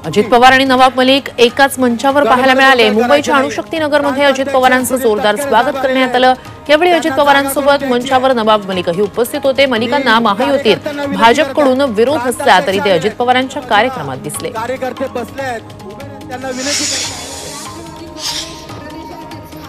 अजित पवार आणि नवाब मलिक एकाच मंचावर पाहायला मिळाले। मुंबईच्या अणुशक्ती नगरमध्ये अजित पवारांचं जोरदार स्वागत करण्यात आलं। यावेळी अजित पवारांसोबत मंचावर नवाब मलिकही उपस्थित होते। मलिकांना महायुतीत भाजपकडून विरोध असला तरी ते अजित पवारांच्या कार्यक्रमात दिसले।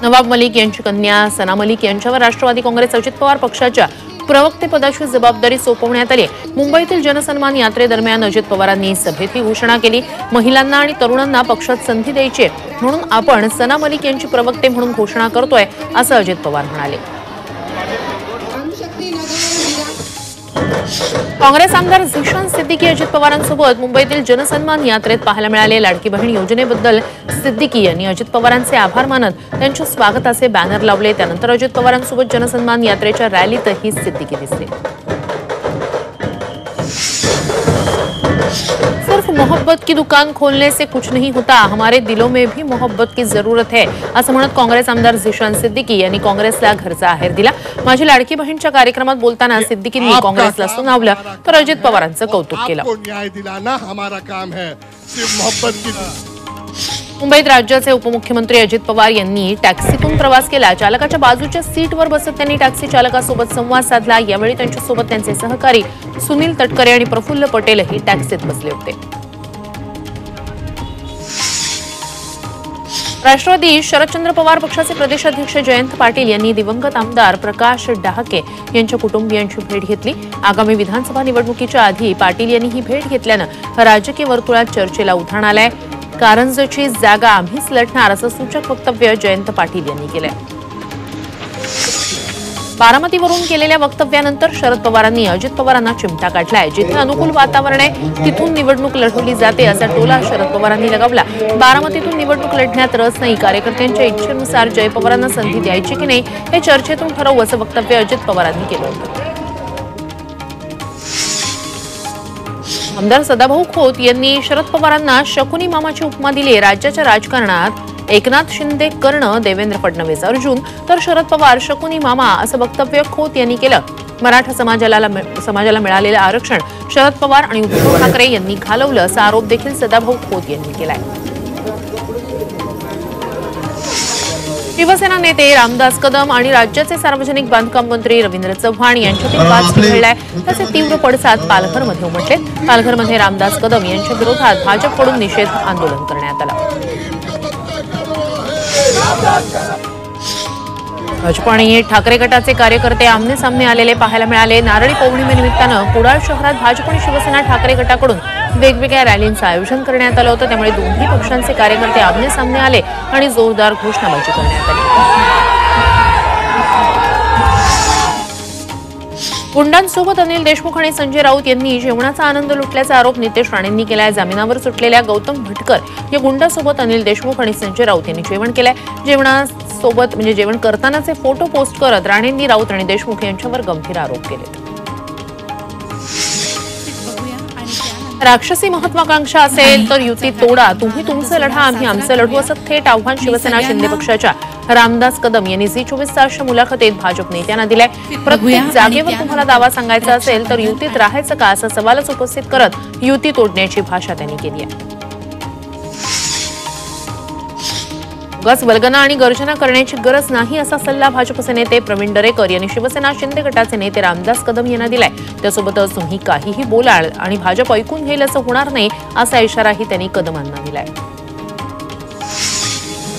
नवाब मलिक यांची कन्या सना मलिक यांच्यावर राष्ट्रवादी काँग्रेस अजित पवार पक्षाच्या प्रवक्तेपदाची जबाबदारी सोपवण्यात आली। मुंबईतील जनसन्मान यात्रेदरम्यान अजित पवारांनी सभेत ही घोषणा केली। महिलांना आणि तरुणांना पक्षात संधी द्यायची म्हणून आपण सना मलिक यांची प्रवक्ते म्हणून घोषणा करतोय असं अजित पवार म्हणाले। काँग्रेस आमदार झिशान सिद्दीकी अजित पवारांसोबत मुंबईतील जनसन्मान यात्रेत पाहायला मिळाले। लाडकी बहीण योजनेबद्दल सिद्दीकी यांनी अजित पवारांचे आभार मानत त्यांच्या स्वागताचे बॅनर लावले। त्यानंतर अजित पवारांसोबत जनसन्मान यात्रेच्या रॅलीतही सिद्दीकी दिसले। सिर्फ मोहब्बत की दुकान खोलने से कुछ नहीं होता, हमारे दिलों में भी मोहब्बत की जरूरत है असं म्हणत काँग्रेस आमदार झिशान सिद्दीकी यांनी काँग्रेसला घरचा आहेर दिला। माझी लाडकी बहीणच्या कार्यक्रमात बोलताना सिद्दीकींनी काँग्रेसला सुनावलं तर अजित पवारांचं कौतुक केलं। मुंबईत राज्याचे उपमुख्यमंत्री अजित पवार यांनी टॅक्सीतून प्रवास केला। चालकाच्या बाजूच्या सीटवर बसत त्यांनी टॅक्सी चालकासोबत संवाद साधला। यावेळी त्यांच्यासोबत त्यांचे सहकारी सुनील तटकरे आणि प्रफुल्ल पटेलही टॅक्सीत बसले होते। राष्ट्रवादी शरदचंद्र पवार पक्षाचे प्रदेशाध्यक्ष जयंत पाटील यांनी दिवंगत आमदार प्रकाश डहाके यांच्या कुटुंबियांची भेट घेतली। आगामी विधानसभा निवडणुकीच्या आधी पाटील यांनी ही भेट घेतल्यानं राजकीय वर्तुळात चर्चेला उधाण आलंय। कारंजची जागा आम्हीच लढणार असं सूचक वक्तव्य जयंत पाटील यांनी केलंय। बारामतीवरून केलेल्या वक्तव्यानंतर शरद पवारांनी अजित पवारांना चिमटा काढलाय। जिथे अनुकूल वातावरण आहे तिथून निवडणूक लढवली जाते असा टोला शरद पवारांनी लगावला। बारामतीतून निवडणूक लढण्यात रस नाही, कार्यकर्त्यांच्या इच्छेनुसार जय पवारांना संधी द्यायची की नाही हे चर्चेतून ठरवू असं वक्तव्य अजित पवारांनी केलं होतं। आमदार सदाभाऊ खोत यांनी शरद पवारांना शकुनी मामाची उपमा दिली। राज्याच्या राजकारणात एकनाथ शिंदे कर्ण, देवेंद्र फडणवीस अर्जुन तर शरद पवार शकुनी मामा असं वक्तव्य खोत यांनी केलं। मराठा समाजाला मिळालेलं आरक्षण शरद पवार आणि उद्धव ठाकरे यांनी घालवलं असा आरोप देखील सदाभाऊ खोत यांनी केलाय। शिवसेना नेते रामदास कदम आणि राज्याचे सार्वजनिक बांधकाम मंत्री रवींद्र चव्हाण यांच्यातील वाद चिघळलाय। त्याचे तीव्र पडसाद पालघरमध्ये उमटले। पालघरमध्ये रामदास कदम यांच्या विरोधात भाजपकडून निषेध आंदोलन करण्यात आलं। भाजप आणि ठाकरे गटाचे कार्यकर्ते आमने सामने आलेले पाहायला मिळाले। नारळी पौर्णिमेनिमित्तानं कुडाळ शहरात भाजप आणि शिवसेना ठाकरे गटाकडून वेगवेगळ्या रॅलींचं आयोजन करण्यात आलं होतं। त्यामुळे दोन्ही पक्षांचे कार्यकर्ते आमने सामने आले आणि जोरदार घोषणाबाजी करण्यात आली। गुंडांसोबत अनिल देशमुख आणि संजय राऊत यांनी जेवणाचा आनंद लुटल्याचा आरोप नितेश राणेंनी केलाय। जामिनावर सुटलेल्या गौतम भटकर या गुंडासोबत अनिल देशमुख आणि संजय राऊत यांनी जेवण केलंय। जेवणासोबत जेवण करतानाचे फोटो पोस्ट करत राणेंनी राऊत आणि देशमुख यांच्यावर गंभीर आरोप केले। राक्षसी महत्वाकांक्षा असेल तर युती तोडा, तुम्ही तुमचं लढा आम्ही आमचं लढू असं थेट आव्हान शिवसेना शिंदे पक्षाच्या रामदास कदम यांनी झी24 तासच्या मुलाखतीत भाजप नेत्यांना दिलाय। प्रत्येक जागेवर तुम्हाला दावा सांगायचा असेल तर युतीत राहायचं का असा सवालच उपस्थित करत युती तोडण्याची भाषा त्यांनी केली आहे। उगाच वल्गना आणि गर्जना करण्याची गरज नाही असा सल्ला भाजपचे नेते प्रवीण दरेकर यांनी शिवसेना शिंदे गटाचे नेते रामदास कदम यांना दिलाय। त्यासोबतच तुम्ही काहीही बोलाल आणि भाजप ऐकून घेईल असं होणार नाही असा इशाराही त्यांनी कदमांना दिलाय।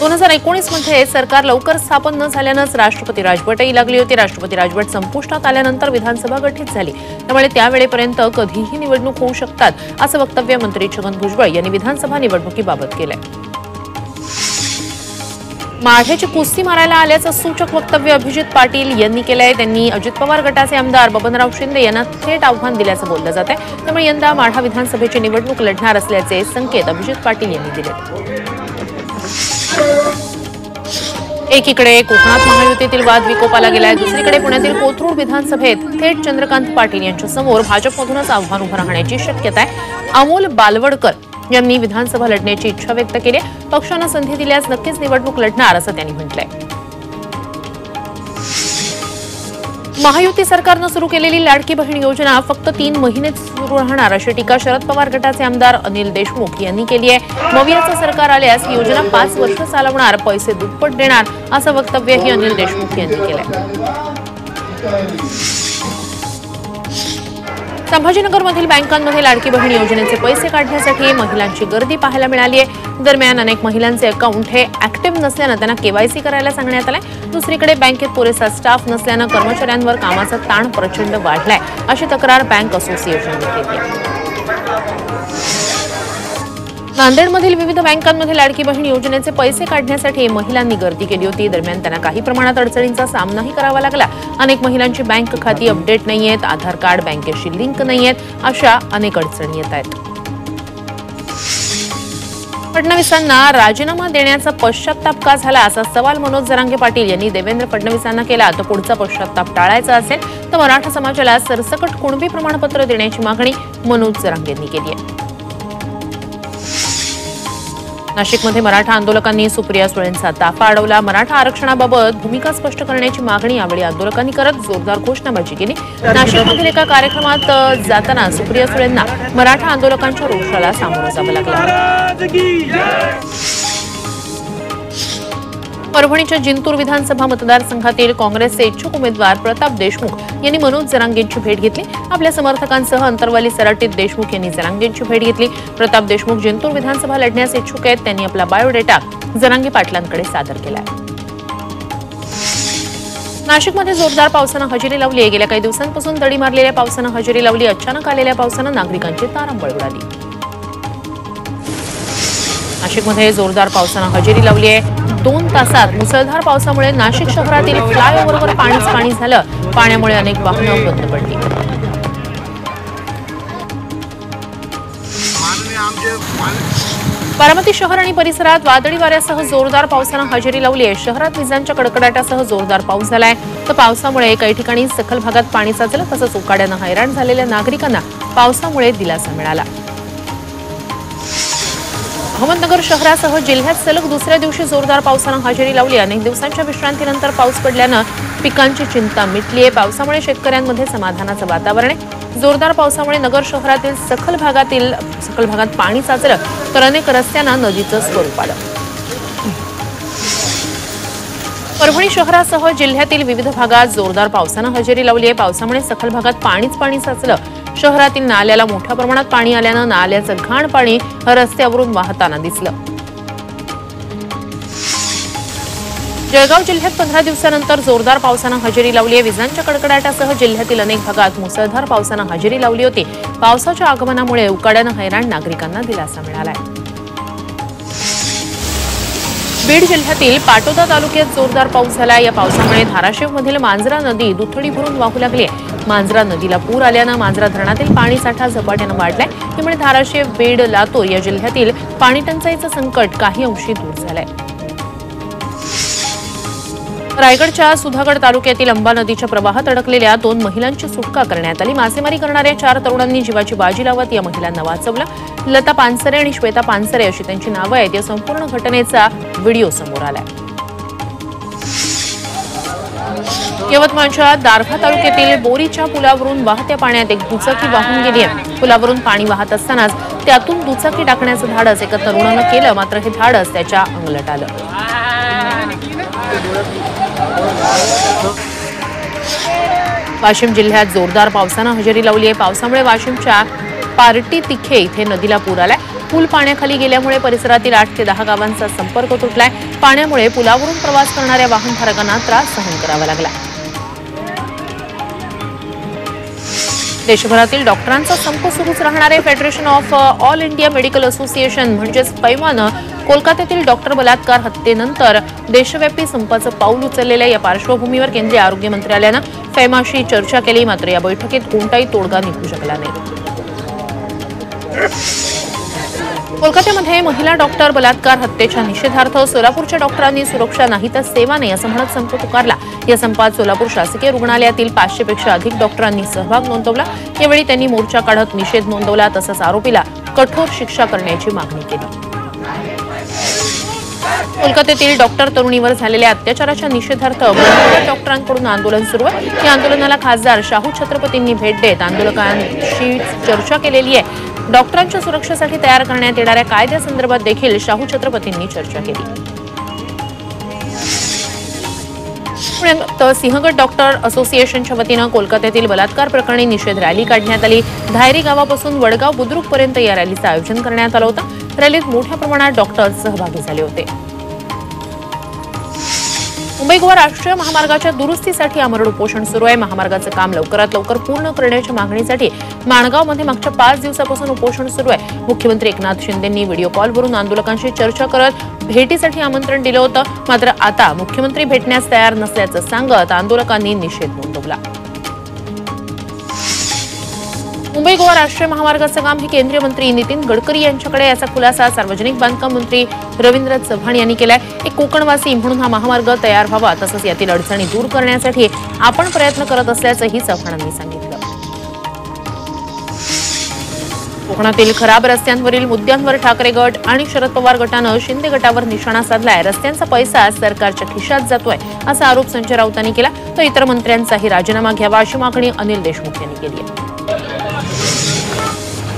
2019 मध्ये सरकार लवकर स्थापन न झाल्यानंच राष्ट्रपती राजवटही लागली होती। राष्ट्रपती राजवट संपुष्टात आल्यानंतर विधानसभा गठीत झाली। त्यामुळे त्यावेळेपर्यंत कधीही निवडणूक होऊ शकतात असं वक्तव्य मंत्री छगन भुजबळ यांनी विधानसभा निवडणुकीबाबत केलंय। माढ्याची कुस्ती मारायला आल्याचं सूचक वक्तव्य अभिजित पाटील यांनी केलंय। त्यांनी अजित पवार गटाचे आमदार बबनराव शिंदे यांना थेट आव्हान दिल्याचं बोललं जात आहे। त्यामुळे यंदा माढा विधानसभेची निवडणूक लढणार असल्याचे संकेत अभिजित पाटील यांनी दिले। एकीकडे कोकणात महायुतीतील वाद विकोपाला गेलाय, दुसरीकडे पुण्यातील कोथरूड विधानसभेत थेट चंद्रकांत पाटील यांच्या समोर भाजपमधूनच आव्हान उभं राहण्याची शक्यता आहे। अमोल बालवडकर यांनी विधानसभा लढण्याची इच्छा व्यक्त केली। पक्षानं संधी दिल्यास नक्कीच निवडणूक लढणार असं त्यांनी म्हटलंय। महायुती सरकारनं सुरू केलेली लाडकी बहीण योजना फक्त 3 महिनेच सुरू राहणार अशी टीका शरद पवार गटाचे आमदार अनिल देशमुख यांनी केली आहे। मवियाचं सरकार आल्यास ही योजना 5 वर्ष चालवणार, पैसे दुप्पट देणार असं वक्तव्यही अनिल देशमुख यांनी केलंय। संभाजीनगरमधील बँकांमध्ये लाडकी बहीण योजनेचे पैसे काढण्यासाठी महिलांची गर्दी पाहायला मिळाली आहे। दरम्यान अनेक महिलांचे अकाउंट हे ऍक्टिव्ह नसल्यानं त्यांना केवायसी करायला सांगण्यात आलंय। दुसरीकडे बँकेत पुरेसा स्टाफ नसल्यानं कर्मचाऱ्यांवर कामाचा ताण प्रचंड वाढलाय अशी तक्रार बँक असोसिएशनने केली आहे। नांदेडमधील विविध बँकांमध्ये लाडकी बहीण योजनेचे पैसे काढण्यासाठी महिलांनी गर्दी केली होती। दरम्यान त्यांना काही प्रमाणात अडचणींचा सामनाही करावा लागला। अनेक महिलांची बँक खाती अपडेट नाहीयेत, आधार कार्ड बँकेशी लिंक नाहीयेत, अशा अनेक अडचणी येत आहेत। फडणवीसांना राजीनामा देण्याचा पश्चात्ताप का झाला असा सवाल मनोज जरांगे पाटील यांनी देवेंद्र फडणवीसांना केला। तर पुढचा पश्चात्ताप टाळायचा असेल तर मराठा समाजाला सरसकट कुणबी प्रमाणपत्र देण्याची मागणी मनोज जरांगेंनी केली आहे। नाशिकमध्ये मराठा आंदोलकांनी सुप्रिया सुळेंचा ताफा अडवला। मराठा आरक्षणाबाबत भूमिका स्पष्ट करण्याची मागणी यावेळी आंदोलकांनी करत जोरदार घोषणाबाजी केली। नाशिकमधील एका कार्यक्रमात जाताना सुप्रिया सुळेंना मराठा आंदोलकांच्या रोषाला सामोरं जावं लागलं। परभणीच्या जिंतूर विधानसभा मतदारसंघातील काँग्रेसचे इच्छुक उमेदवार प्रताप देशमुख यांनी मनोज जरांगेंची भेट घेतली। आपल्या समर्थकांसह अंतरवाली सराटीत देशमुख यांनी जरांगेंची भेट घेतली। प्रताप देशमुख जिंतूर विधानसभा लढण्यास इच्छुक आहेत। त्यांनी आपला बायोडेटा जरांगे पाटलांकडे सादर केला आहे। नाशिकमध्ये जोरदार पावसानं हजेरी लावली आहे। गेल्या काही दिवसांपासून दडी मारलेल्या पावसानं हजेरी लावली। अचानक आलेल्या पावसानं नागरिकांची तारांबळ उडाली। नाशिकमध्ये जोरदार पावसानं हजेरी लावली आहे। 2 तासात मुसळधार पावसामुळे नाशिक शहरातील फ्लायओव्हरवर पाणी झालं। पाण्यामुळे अनेक वाहनं बंद पडली। बारामती शहर आणि परिसरात वादळी वाऱ्यासह जोरदार पावसानं हजेरी लावली आहे। शहरात विजांच्या कडकडाटासह जोरदार पाऊस झालाय। तर पावसामुळे काही ठिकाणी सखल भागात पाणी साचलं, तसंच उकाड्यानं हैराण झालेल्या नागरिकांना पावसामुळे दिलासा मिळाला। अहमदनगर शहरासह जिल्ह्यात सलग दुसऱ्या दिवशी जोरदार पावसानं हजेरी लावली। अनेक दिवसांच्या विश्रांतीनंतर पाऊस पडल्यानं पिकांची चिंता मिटली आहे। पावसामुळे शेतकऱ्यांमध्ये समाधानाचं वातावरण आहे। जोरदार पावसामुळे नगर शहरातील सखल भागात पाणी साचलं, तर अनेक रस्त्यांना नदीचं स्वरूप आलं। परभणी शहरासह जिल्ह्यातील विविध भागात जोरदार पावसानं हजेरी लावली आहे। पावसामुळे सखल भागात पाणी साचलं। शहरातील नाल्याला मोठ्या प्रमाणात पाणी आल्यानं नाल्याचं घाण पाणी रस्त्यावरून वाहताना दिसलं। जळगाव जिल्ह्यात 15 दिवसानंतर जोरदार पावसानं हजेरी लावली आहे। विजांच्या कडकडाटासह जिल्ह्यातील अनेक भागात मुसळधार पावसानं हजेरी लावली होती। पावसाच्या आगमनामुळे उकाड्यानं हैराण नागरिकांना दिलासा मिळालाय। बीड जिल्ह्यातील पाटोदा तालुक्यात जोरदार पाऊस झाला। या पावसामुळे धाराशिवमधील मांजरा नदी दुथडी भरून वाहू लागली आहे। मांजरा नदीला पूर आल्यानं मांजरा धरणातील पाणी साठा झपाट्यानं वाढलाय। त्यामुळे धाराशिव, बीड, लातूर या जिल्ह्यातील पाणी टंचाईचं संकट काही अंशी दूर झालंय। रायगडच्या सुधागड तालुक्यातील अंबा नदीच्या प्रवाहात अडकलेल्या 2 महिलांची सुटका करण्यात आली। मासेमारी करणाऱ्या 4 तरुणांनी जीवाची बाजी लावत या महिलांना वाचवलं। लता पानसरे आणि श्वेता पानसरे अशी त्यांची नावं आहेत। या संपूर्ण घटनेचा व्हिडिओ समोर आलाय। यवतमाळच्या दारव्हा तालुक्यातील बोरीच्या पुलावरून वाहत्या पाण्यात एक दुचाकी वाहून गेली आहे। पुलावरून पाणी वाहत असतानाच त्यातून दुचाकी टाकण्याचं धाडस एका तरुणानं केलं, मात्र हे धाडस त्याच्या अंगलट आलं। वाशिम जिल्ह्यात जोरदार पावसानं हजेरी लावली आहे। पावसामुळे वाशिमच्या पार्टी तिखे इथे नदीला पूर आलाय। पूल पाण्याखाली गेल्यामुळे परिसरातील 8 ते 10 गावांचा संपर्क तुटलाय। पाण्यामुळे पुलावरून प्रवास करणाऱ्या वाहनधारकांना त्रास सहन करावा लागला। देशभरातील डॉक्टरांचा संप सुरूच राहणार आहे। Federation of all India medical association म्हणजेच फैमानं कोलकात्यातील डॉक्टर बलात्कार हत्येनंतर देशव्यापी संपाचं पाऊल उचललेलं आहे। या पार्श्वभूमीवर केंद्रीय आरोग्य मंत्रालयानं फैमाशी चर्चा केली, मात्र या बैठकीत कोणताही तोडगा निघू शकला नाही। कोलकात्यामध्ये महिला डॉक्टर बलात्कार हत्येच्या निषेधार्थ सोलापूरच्या डॉक्टरांनी सुरक्षा नाही तर सेवा नाही असं म्हणत संप पुकारला। या संपात सोलापूर शासकीय रुग्णालयातील 500 पेक्षा अधिक डॉक्टरांनी सहभाग नोंदवला। यावेळी त्यांनी मोर्चा काढत निषेध नोंदवला, तसंच आरोपीला कठोर शिक्षा करण्याची मागणी केली। कोलकात्यातील डॉक्टर तरुणीवर झालेल्या अत्याचाराच्या निषेधार्थ गोंधळ डॉक्टरांकडून आंदोलन सुरू आहे। या आंदोलनाला खासदार शाहू छत्रपतींनी भेट देत आंदोलकांशी चर्चा केलेली आहे। डॉक्टरांच्या सुरक्षेसाठी तयार करण्यात येणाऱ्या कायद्यासंदर्भात देखील शाहू छत्रपतींनी चर्चा केली। सिंहगड डॉक्टर असोसिएशनच्या वतीनं कोलकात्यातील बलात्कार प्रकरणी निषेध रॅली काढण्यात आली। धायरी गावापासून वडगाव बुद्रुक पर्यंत या रॅलीचं आयोजन करण्यात आलं होतं। रॅलीत मोठ्या प्रमाणात डॉक्टर सहभागी झाले होते। मुंबई गोवा राष्ट्रीय महामार्गाच्या दुरुस्तीसाठी आमरण उपोषण सुरू आहे। महामार्गाचं काम लवकरात लवकर पूर्ण करण्याच्या मागणीसाठी माणगावमध्ये मागच्या 5 दिवसापासून उपोषण सुरू आहे। मुख्यमंत्री एकनाथ शिंदेंनी व्हिडिओ कॉलवरून आंदोलकांशी चर्चा करत भेटीसाठी आमंत्रण दिलं होतं। मात्र आता मुख्यमंत्री भेटण्यास तयार नसल्याचं सांगत आंदोलकांनी निषेध नोंदवला। मुंबई गोवा राष्ट्रीय महामार्गाचं काम हे केंद्रीय मंत्री नितीन गडकरी यांच्याकडे, याचा खुलासा सार्वजनिक बांधकाम मंत्री रवींद्र चव्हाण यांनी केलाय। एक कोकणवासी म्हणून हा महामार्ग तयार व्हावा तसंच यातील अडचणी दूर करण्यासाठी आपण प्रयत्न करत असल्याचंही चव्हाणांनी सांगितलं। कोकणातील खराब रस्त्यांवरील मुद्द्यांवर ठाकरे गट आणि शरद पवार गटानं शिंदे गटावर निशाणा साधलाय। रस्त्यांचा पैसा सरकारच्या खिशात जातोय असा आरोप संजय राऊतांनी केला। तर इतर मंत्र्यांचाही राजीनामा घ्यावा अशी मागणी अनिल देशमुख यांनी केली आहे।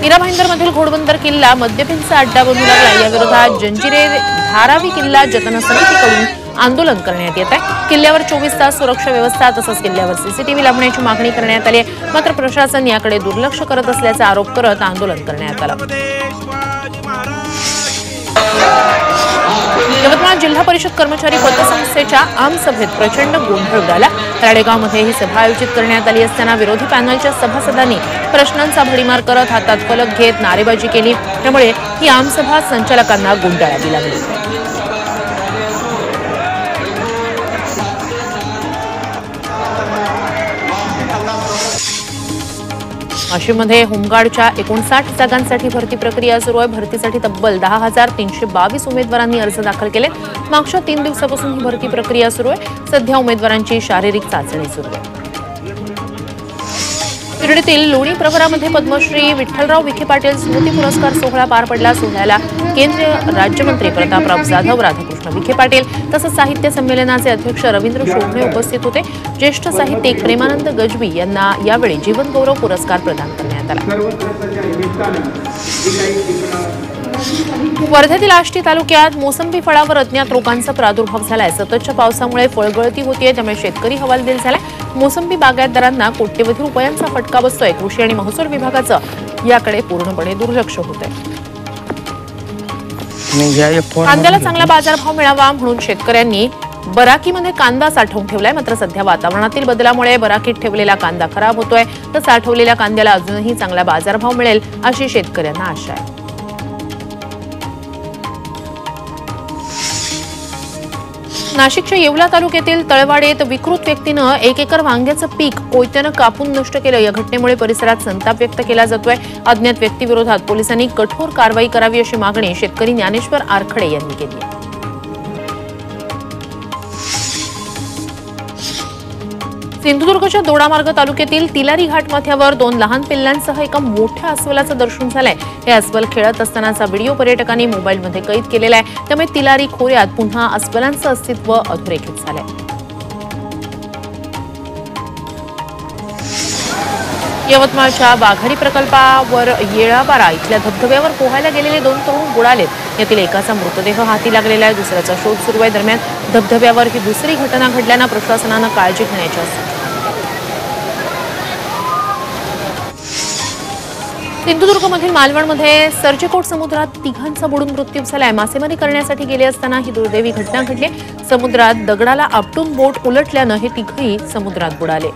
मीरा भाईंदरमधील घोडबंदर किल्ला मद्यपींचा अड्डा बनू लागला। या विरोधात जंजिरे धारावी किल्ला जतन समितीकडून आंदोलन करण्यात येत आहे। किल्ल्यावर 24 तास सुरक्षा व्यवस्था तसंच किल्ल्यावर सीसीटीव्ही लावण्याची मागणी करण्यात आली आहे। मात्र प्रशासन याकडे दुर्लक्ष करत असल्याचा आरोप करत आंदोलन करण्यात आलं। यवतमाळ जिल्हा परिषद कर्मचारी पतसंस्थेच्या आमसभेत प्रचंड गोंधळ उडाला। राळेगावमध्ये ही सभा आयोजित करण्यात आली असताना विरोधी पॅनलच्या सभासदांनी प्रश्नांचा भडीमार करत हातात फलक घेत नारेबाजी केली। त्यामुळे ही आमसभा संचालकांना गुंडाळावी लागली। वाशिममध्ये होमगार्डच्या 59 जागांसाठी भरती प्रक्रिया सुरू आहे। भरतीसाठी तब्बल 10,322 उमेदवारांनी अर्ज दाखल केले। मागच्या 3 दिवसापासून ही भरती प्रक्रिया सुरू आहे। सध्या उमेदवारांची शारीरिक चाचणी सुरू आहे। शिर्डीतील लोणी प्रवरामध्ये पद्मश्री विठ्ठलराव विखे पाटील स्मृती पुरस्कार सोहळा पार पडला। सोहळ्याला केंद्रीय राज्यमंत्री प्रतापराव जाधव, राधाकृष्ण विखे पाटील तसंच साहित्य संमेलनाचे अध्यक्ष रवींद्र शोभणे उपस्थित होते। ज्येष्ठ साहित्यिक प्रेमानंद गजबी यांना यावेळी जीवनगौरव पुरस्कार प्रदान करण्यात आला। वर्ध्यातील आष्टी तालुक्यात मोसंबी फळावर अज्ञात रोगांचा प्रादुर्भाव झालाय। सततच्या पावसामुळे फळगळती होतीये, त्यामुळे शेतकरी हवालदिल झालाय। मोसंबी बागायतदारांना कोट्यवधी रुपयांचा फटका बसतोय। कृषी आणि महसूल विभागाचं याकडे पूर्णपणे दुर्लक्ष होतंय। कांद्याला चांगला बाजारभाव मिळावा म्हणून शेतकऱ्यांनी बराकीमध्ये कांदा साठवून ठेवलाय। मात्र सध्या वातावरणातील बदलामुळे बराकीत ठेवलेला कांदा खराब होतोय। तर साठवलेल्या कांद्याला अजूनही चांगला बाजारभाव मिळेल अशी शेतकऱ्यांना आशा आहे। नाशिकच्या येवला तालुक्यातील तळवाडेत विकृत व्यक्तीनं 1 एकर वांग्याचं पीक कोयत्यानं कापून नष्ट केलं। या घटनेमुळे परिसरात संताप व्यक्त केला जातोय। अज्ञात व्यक्तीविरोधात पोलिसांनी कठोर कारवाई करावी अशी मागणी शेतकरी ज्ञानेश्वर आरखडे यांनी केली आहे। सिंधुदुर्गच्या दोडामार्ग तालुक्यातील तिलारी घाट मथ्यावर 2 लहान पिल्लांसह एका मोठ्या अस्वलाचं दर्शन झालंय। हे अस्वल खेळत असतानाचा व्हिडिओ पर्यटकांनी मोबाईलमध्ये कैद केलेला आहे। त्यामुळे तिलारी खोऱ्यात पुन्हा अस्वलांचं अस्तित्व अधोरेखित झालंय। यवतमाळच्या वाघाडी प्रकल्पावर येळाबारा इथल्या धबधब्यावर पोहायला गेलेले 2 तरुण बुडालेत। यातील एकाचा मृतदेह हाती लागलेला आहे, दुसऱ्याचा शोध सुरू आहे। दरम्यान धबधब्यावर ही दुसरी घटना घडल्यानं प्रशासनानं काळजी घेण्याची असते। सिंधुदुर्गमधील मालवणमध्ये सरजेकोट समुद्रात 3घांचा बुडून मृत्यू झालाय। मासेमारी करण्यासाठी गेले असताना ही दुर्दैवी घटना घडली। समुद्रात दगडाला आपटून बोट उलटल्यानं हे 3घही समुद्रात बुडाले।